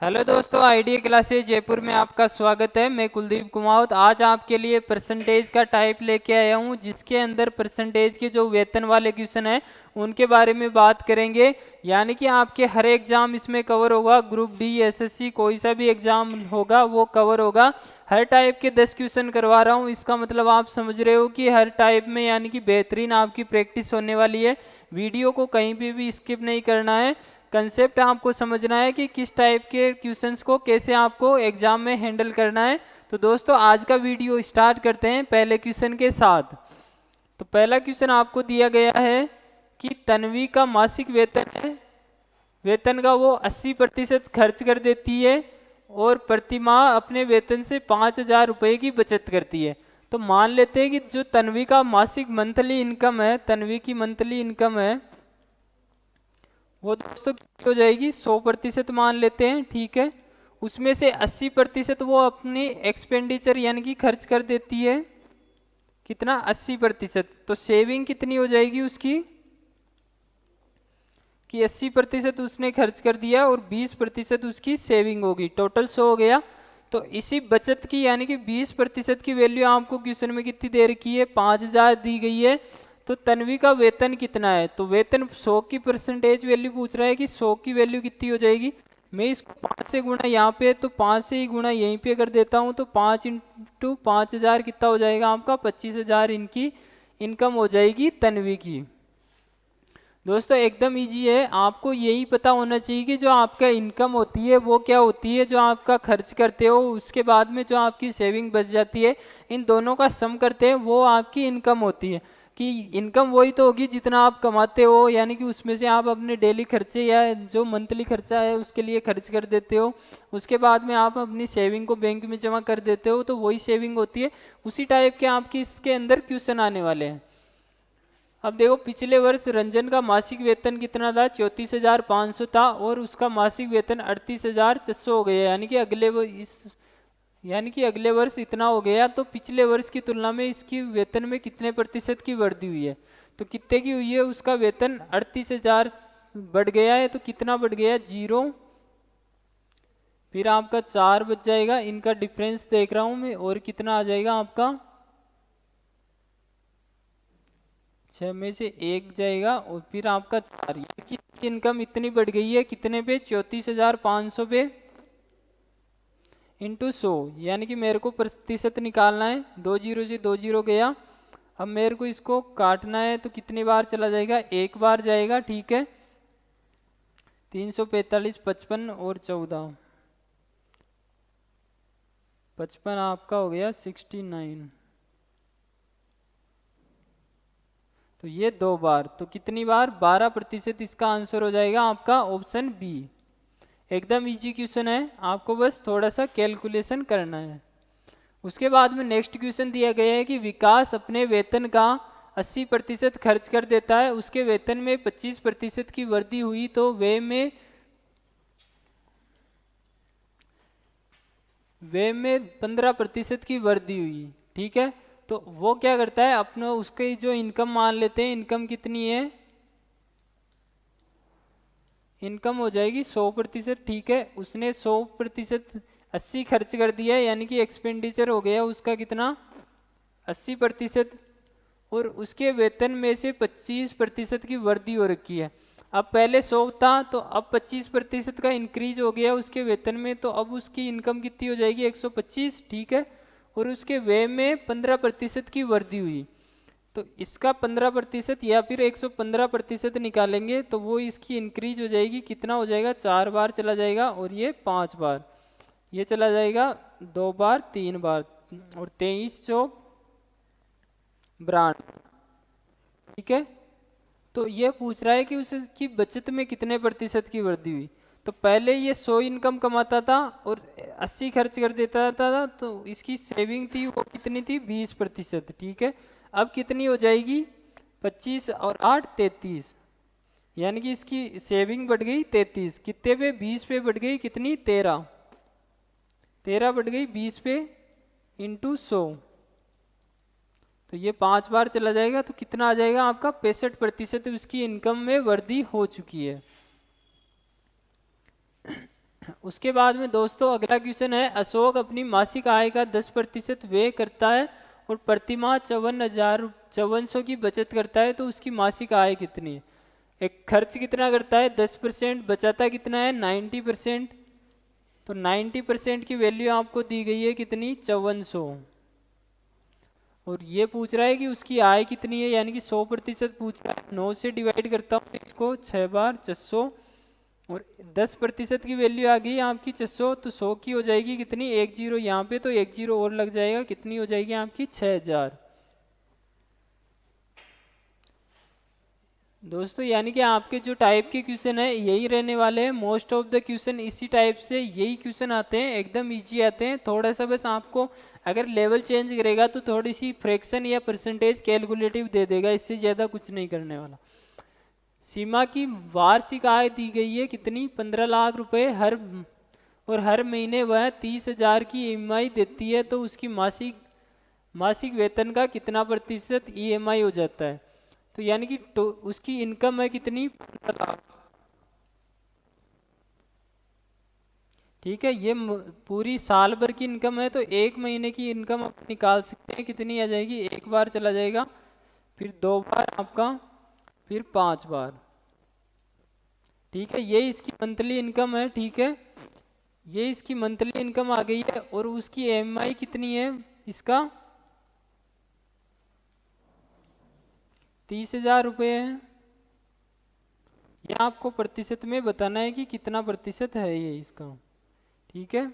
Hello दोस्तों, idea classes Jaipur में आपका स्वागत है। मैं कुलदीप कुमावत आज आपके लिए परसेंटेज का टाइप लेके आया हूं, जिसके अंदर परसेंटेज के जो वेतन वाले क्वेश्चन हैं उनके बारे में बात करेंगे। यानी कि आपके हर एग्जाम इसमें कवर होगा। ग्रुप डी, एसएससी, कोई सा भी एग्जाम होगा वो कवर होगा। हर टाइप के 10 क्वेश्चन करवा रहा हूँ। इसका मतलब आप समझ रहे हो कि हर टाइप में यानी कि बेहतरीन आपकी प्रैक्टिस होने वाली है। वीडियो को कहीं भी स्किप नहीं करना है। कंसेप्ट आपको समझना है कि किस टाइप के क्वेश्चंस को कैसे आपको एग्जाम में हैंडल करना है। तो दोस्तों आज का वीडियो स्टार्ट करते हैं पहले क्वेश्चन के साथ। तो पहला क्वेश्चन आपको दिया गया है कि तन्वी का मासिक वेतन है, वेतन का वो 80% खर्च कर देती है और प्रति माह अपने वेतन से 5,000 रुपये की बचत करती है। तो मान लेते हैं कि जो तन्वी का मासिक मंथली इनकम है, तन्वी की मंथली इनकम है वो दोस्तों कितनी हो जाएगी, 100% मान लेते हैं, ठीक है। उसमें से 80% वो अपनी एक्सपेंडिचर यानी कि खर्च कर देती है। कितना, 80%। तो सेविंग कितनी हो जाएगी उसकी कि 80% उसने खर्च कर दिया और 20% उसकी सेविंग होगी, टोटल 100 हो गया। तो इसी बचत की यानी कि 20% की वैल्यू आपको क्वेश्चन में कितनी दे रखी है, 5,000 दी गई है। तो तन्वी का वेतन कितना है, तो वेतन 100 की परसेंटेज वैल्यू पूछ रहा है कि 100 की वैल्यू कितनी हो जाएगी। मैं इसको 5 से गुणा यहाँ पे, तो 5 से ही गुणा यहीं पे कर देता हूँ। तो 5 इंटू 5,000 कितना हो जाएगा आपका, 25,000 इनकी इनकम हो जाएगी तन्वी की। दोस्तों एकदम इजी है। आपको यही पता होना चाहिए कि जो आपका इनकम होती है वो क्या होती है, जो आपका खर्च करते हो उसके बाद में जो आपकी सेविंग बच जाती है, इन दोनों का सम करते हैं वो आपकी इनकम होती है। कि इनकम वही तो होगी जितना आप कमाते हो, यानी कि उसमें से आप अपने डेली खर्चे या जो मंथली खर्चा है उसके लिए खर्च कर देते हो। उसके बाद में आप अपनी सेविंग को बैंक में जमा कर देते हो, तो वही सेविंग होती है। उसी टाइप के आपकी इसके अंदर क्वेश्चन आने वाले हैं। अब देखो, पिछले वर्ष रंजन का मासिक वेतन कितना था, 34,500 था और उसका मासिक वेतन 38,600 हो गया। यानी कि अगले वर्ष इतना हो गया। तो पिछले वर्ष की तुलना में इसकी वेतन में कितने प्रतिशत की वृद्धि हुई है, तो कितने की हुई है, उसका वेतन 38,000 बढ़ गया है। तो कितना बढ़ गया, 0, फिर आपका 4 बच जाएगा। इनका डिफरेंस देख रहा हूं मैं, और कितना आ जाएगा आपका, 6 में से 1 जाएगा और फिर आपका 4। यानी कि इनकम इतनी बढ़ गई है कितने पे, 34,500 पे इंटू 100। यानी कि मेरे को प्रतिशत निकालना है, 2 जीरो से 2 जीरो गया। अब मेरे को इसको काटना है, तो कितनी बार चला जाएगा, एक बार जाएगा, ठीक है। 345, 55 और 14, 55 आपका हो गया 69। तो ये 2 बार, तो कितनी बार, 12%। इसका आंसर हो जाएगा आपका ऑप्शन बी। एकदम इजी क्वेश्चन है, आपको बस थोड़ा सा कैलकुलेशन करना है। उसके बाद में नेक्स्ट क्वेश्चन दिया गया है कि विकास अपने वेतन का 80% खर्च कर देता है, उसके वेतन में 25% की वृद्धि हुई तो वे में 15% की वृद्धि हुई, ठीक है। तो वो क्या करता है, अपना उसके जो इनकम मान लेते हैं, इनकम कितनी है, इनकम हो जाएगी 100%, ठीक है। उसने 100%, 80 खर्च कर दिया है, यानी कि एक्सपेंडिचर हो गया उसका कितना, 80%। और उसके वेतन में से 25% की वृद्धि हो रखी है। अब पहले 100 था, तो अब 25% का इंक्रीज हो गया उसके वेतन में, तो अब उसकी इनकम कितनी हो जाएगी, 125, ठीक है। और उसके व्यय में 15% की वृद्धि हुई। तो इसका 15% या फिर 115% निकालेंगे, तो वो इसकी इंक्रीज हो जाएगी, कितना हो जाएगा, 4 बार चला जाएगा और ये 5 बार, ये चला जाएगा 2 बार, 3 बार, और 23 चौक ब्रांड, ठीक है। तो ये पूछ रहा है कि उसकी बचत में कितने प्रतिशत की वृद्धि हुई। तो पहले ये 100 इनकम कमाता था और 80 खर्च कर देता था, तो इसकी सेविंग थी वो कितनी थी, 20%, ठीक है। अब कितनी हो जाएगी, 25 और 8, 33। यानी कि इसकी सेविंग बढ़ गई 33, कितने पे, 20 पे बढ़ गई, कितनी, 13, 13 बढ़ गई 20 पे इंटू 100। तो ये 5 बार चला जाएगा, तो कितना आ जाएगा आपका, 65% उसकी इनकम में वृद्धि हो चुकी है। उसके बाद में दोस्तों अगला क्वेश्चन है, अशोक अपनी मासिक आय का 10% व्यय करता है और प्रतिमाह 54,5400 की बचत करता है, तो उसकी मासिक आय कितनी है? एक खर्च कितना करता है 10%, बचाता कितना है 90%। तो 90% की वैल्यू आपको दी गई है कितनी 5400, और ये पूछ रहा है कि उसकी आय कितनी है, यानी कि 100% पूछ रहा है। 9 से डिवाइड करता हूँ इसको 6 बार 600, और 10% की वैल्यू आ गई आपकी 600, तो 100 की हो जाएगी कितनी, एक जीरो यहाँ पे, तो एक जीरो और लग जाएगा, कितनी हो जाएगी आपकी 6000। दोस्तों यानी कि आपके जो टाइप के क्वेश्चन है यही रहने वाले हैं, मोस्ट ऑफ द क्वेश्चन इसी टाइप से यही क्वेश्चन आते हैं, एकदम इजी आते हैं। थोड़ा सा बस आपको अगर लेवल चेंज करेगा तो थोड़ी सी फ्रैक्शन या परसेंटेज कैलकुलेटिव दे देगा, इससे ज़्यादा कुछ नहीं करने वाला। सीमा की वार्षिक आय दी गई है कितनी 15 लाख रुपए और हर महीने वह 30,000 की ईएमआई देती है, तो उसकी मासिक मासिक वेतन का कितना प्रतिशत ईएमआई हो जाता है? तो यानी कि उसकी इनकम है कितनी 15 लाख। ठीक है, ये पूरी साल भर की इनकम है, तो एक महीने की इनकम आप निकाल सकते हैं, कितनी आ जाएगी, एक बार चला जाएगा, फिर दो बार आपका, फिर 5 बार। ठीक है, ये इसकी मंथली इनकम है। ठीक है, ये इसकी मंथली इनकम आ गई है, और उसकी ईएमआई कितनी है इसका 30,000 रुपये है। ये आपको प्रतिशत में बताना है कि कितना प्रतिशत है ये इसका। ठीक है,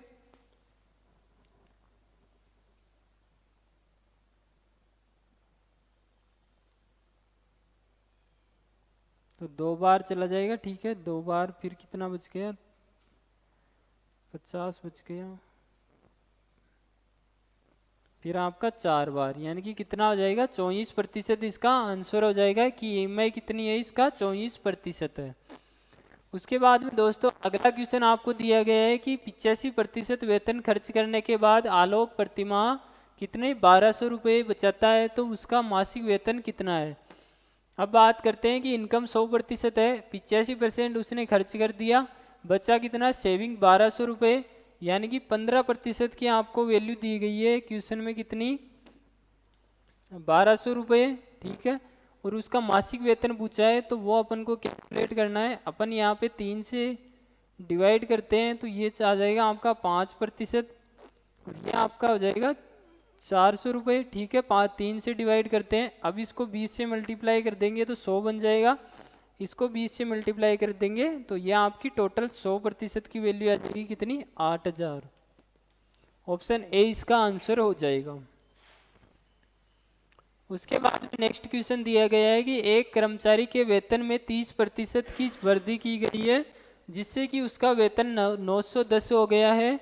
तो दो बार चला जाएगा। ठीक है, दो बार, फिर कितना बच गया 50 बच गया, फिर आपका 4 बार, यानी कि कितना हो जाएगा 24% इसका आंसर हो जाएगा कि ईएमआई कितनी है इसका 24% है। उसके बाद में दोस्तों अगला क्वेश्चन आपको दिया गया है कि 85% वेतन खर्च करने के बाद आलोक प्रतिमाह कितने 1200 रुपये बचाता है, तो उसका मासिक वेतन कितना है? अब बात करते हैं कि इनकम 100% है, 85% उसने खर्च कर दिया, बचा कितना सेविंग 1200 रुपये, यानी कि 15% की आपको वैल्यू दी गई है क्वेश्चन में, कितनी 1200 रुपये। ठीक है, और उसका मासिक वेतन पूछा है, तो वो अपन को कैलकुलेट करना है। अपन यहाँ पे 3 से डिवाइड करते हैं, तो ये आ जाएगा आपका 5%, और ये आपका हो जाएगा 400 रुपये। ठीक है, 3 से डिवाइड करते हैं, अब इसको 20 से मल्टीप्लाई कर देंगे तो 100 बन जाएगा, इसको 20 से मल्टीप्लाई कर देंगे तो ये आपकी टोटल 100% की वैल्यू आ जाएगी कितनी 8000। ऑप्शन ए इसका आंसर हो जाएगा। उसके बाद नेक्स्ट क्वेश्चन दिया गया है कि एक कर्मचारी के वेतन में 30% की वृद्धि की गई है, जिससे कि उसका वेतन 910 हो गया है,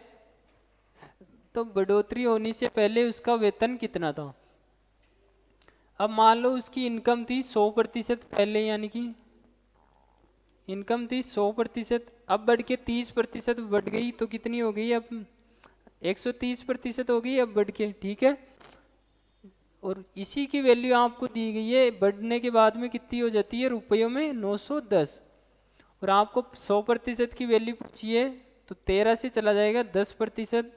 तो बढ़ोतरी होने से पहले उसका वेतन कितना था? अब मान लो उसकी इनकम थी 100% पहले, यानी कि इनकम थी 100%, अब बढ़ के 30% बढ़ गई, तो कितनी हो गई अब 130% हो गई अब बढ़ के। ठीक है, और इसी की वैल्यू आपको दी गई है, बढ़ने के बाद में कितनी हो जाती है रुपयों में 910, और आपको 100% की वैल्यू पूछी है, तो 13 से चला जाएगा 10%,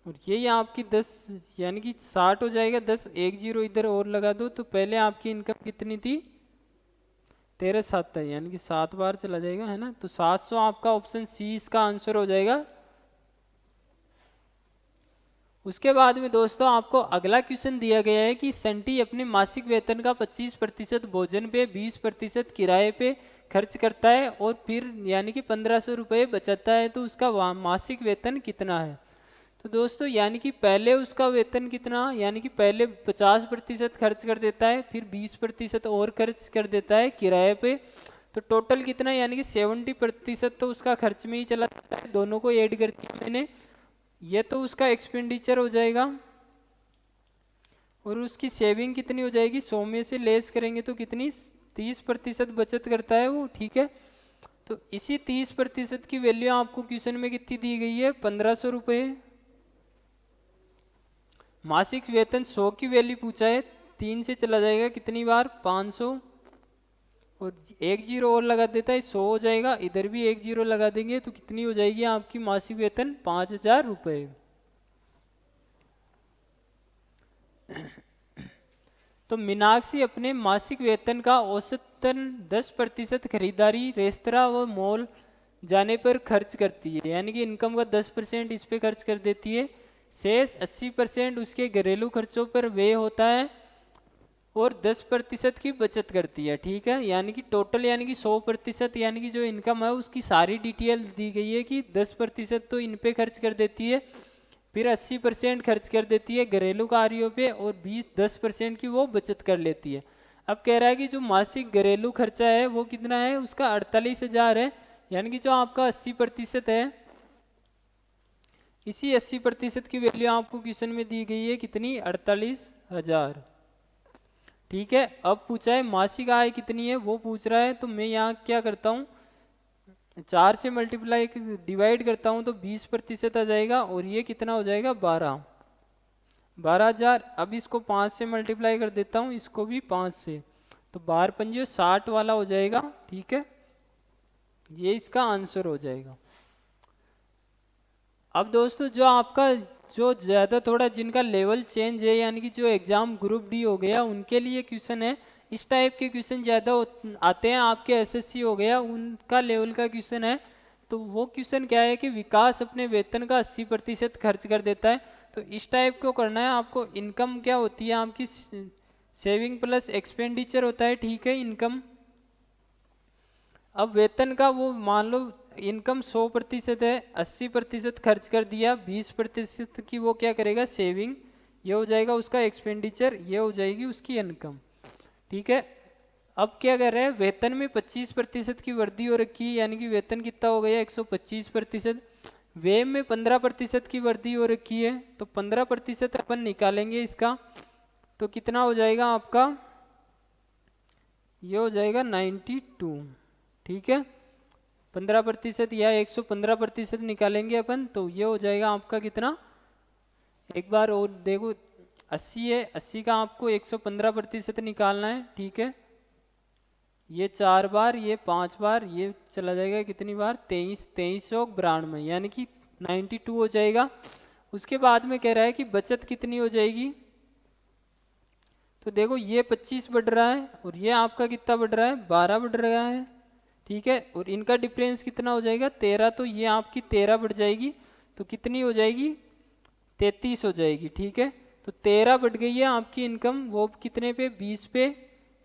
और यही आपकी 10 यानी कि 60 हो जाएगा। 10 एक जीरो इधर और लगा दो, तो पहले आपकी इनकम कितनी थी 13 7 है, यानी कि 7 बार चला जाएगा, है ना, तो 700 आपका ऑप्शन सी इसका आंसर हो जाएगा। उसके बाद में दोस्तों आपको अगला क्वेश्चन दिया गया है कि संटी अपने मासिक वेतन का 25% भोजन पे 20% किराए पे खर्च करता है, और फिर यानी कि 1500 रुपये बचाता है, तो उसका मासिक वेतन कितना है? तो दोस्तों यानी कि पहले उसका वेतन कितना, यानी कि पहले 50% खर्च कर देता है, फिर 20% और खर्च कर देता है किराए पे, तो टोटल कितना, यानी कि 70% तो उसका खर्च में ही चला जाता है। दोनों को ऐड कर दिया मैंने, ये तो उसका एक्सपेंडिचर हो जाएगा, और उसकी सेविंग कितनी हो जाएगी 100 में से लेस करेंगे तो कितनी 30% बचत करता है वो। ठीक है, तो इसी 30% की वैल्यू आपको क्वेश्चन में कितनी दी गई है 1500 रुपये। मासिक वेतन 100 की वैल्यू पूछा है, 3 से चला जाएगा कितनी बार 500, और एक जीरो और लगा देता है 100 हो जाएगा, इधर भी एक जीरो लगा देंगे तो कितनी हो जाएगी आपकी मासिक वेतन 5,000 रुपये। तो मीनाक्षी अपने मासिक वेतन का औसतन 10% खरीदारी रेस्तरां व मॉल जाने पर खर्च करती है, यानी कि इनकम का 10% इस पे खर्च कर देती है। शेष 80% उसके घरेलू खर्चों पर व्यय होता है और 10% की बचत करती है। ठीक है, यानी कि टोटल यानी कि 100%, यानी कि जो इनकम है उसकी सारी डिटेल दी गई है कि 10% तो इन पे खर्च कर देती है, फिर 80% खर्च कर देती है घरेलू कार्यों पे और 10% की वो बचत कर लेती है। अब कह रहा है कि जो मासिक घरेलू खर्चा है वो कितना है, उसका 48,000 है, यानी कि जो आपका 80% है, इसी 80% की वैल्यू आपको क्वेश्चन में दी गई है कितनी, 48,000। ठीक है, अब पूछा है मासिक आय कितनी है वो पूछ रहा है, तो मैं यहाँ क्या करता हूँ 4 से मल्टीप्लाई डिवाइड करता हूँ तो 20% आ जाएगा और ये कितना हो जाएगा 12,000। अब इसको 5 से मल्टीप्लाई कर देता हूँ, इसको भी 5 से, तो 12 पंजे 60 वाला हो जाएगा। ठीक है, ये इसका आंसर हो जाएगा। अब दोस्तों जो आपका जो ज़्यादा थोड़ा जिनका लेवल चेंज है, यानी कि जो एग्ज़ाम ग्रुप डी हो गया उनके लिए क्वेश्चन है, इस टाइप के क्वेश्चन ज़्यादा आते हैं। आपके एसएससी हो गया उनका लेवल का क्वेश्चन है, तो वो क्वेश्चन क्या है कि विकास अपने वेतन का 80% खर्च कर देता है। तो इस टाइप को करना है आपको। इनकम क्या होती है आपकी, सेविंग प्लस एक्सपेंडिचर होता है। ठीक है, इनकम। अब वेतन का वो मान लो इनकम 100% है, 80% खर्च कर दिया, 20% की वो क्या करेगा सेविंग, ये हो जाएगा उसका एक्सपेंडिचर, ये हो जाएगी उसकी इनकम। ठीक है, अब क्या कर रहे हैं, वेतन में 25% की वृद्धि हो रखी है, यानी कि वेतन कितना हो गया 125%। व्यय में 15% की वृद्धि हो रखी है, तो 15% अपन निकालेंगे इसका, तो कितना हो जाएगा आपका, ये हो जाएगा 92। ठीक है, 15% या 115% निकालेंगे अपन, तो ये हो जाएगा आपका कितना, एक बार और देखो 80 है, 80 का आपको 115% निकालना है। ठीक है, ये 4 बार, ये 5 बार, ये चला जाएगा कितनी बार, 2392, यानी कि 92 हो जाएगा। उसके बाद में कह रहा है कि बचत कितनी हो जाएगी, तो देखो ये 25 बढ़ रहा है और ये आपका कितना बढ़ रहा है, 12 बढ़ रहा है। ठीक है, और इनका डिफरेंस कितना हो जाएगा 13, तो ये आपकी 13 बढ़ जाएगी, तो कितनी हो जाएगी 33 हो जाएगी। ठीक है, तो 13 बढ़ गई है आपकी इनकम, वो कितने पे 20 पे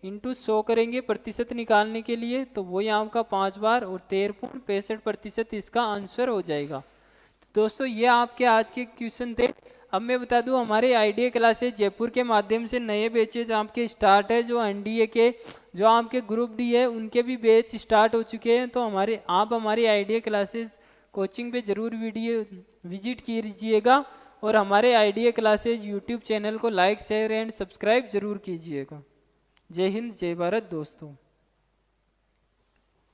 इंटू 100 करेंगे प्रतिशत निकालने के लिए, तो वही आपका 5 बार और 13.65% इसका आंसर हो जाएगा। तो दोस्तों ये आपके आज के क्वेश्चन थे। अब मैं बता दूं हमारे आईडीए क्लासेज जयपुर के माध्यम से नए बैचेज आपके स्टार्ट है, जो एनडीए के जो आपके ग्रुप डी है उनके भी बैच स्टार्ट हो चुके हैं। तो आप हमारी आईडीए क्लासेज कोचिंग पे ज़रूर विजिट कीजिएगा और हमारे आईडीए क्लासेज यूट्यूब चैनल को लाइक शेयर एंड सब्सक्राइब ज़रूर कीजिएगा। जय हिंद, जय भारत दोस्तों।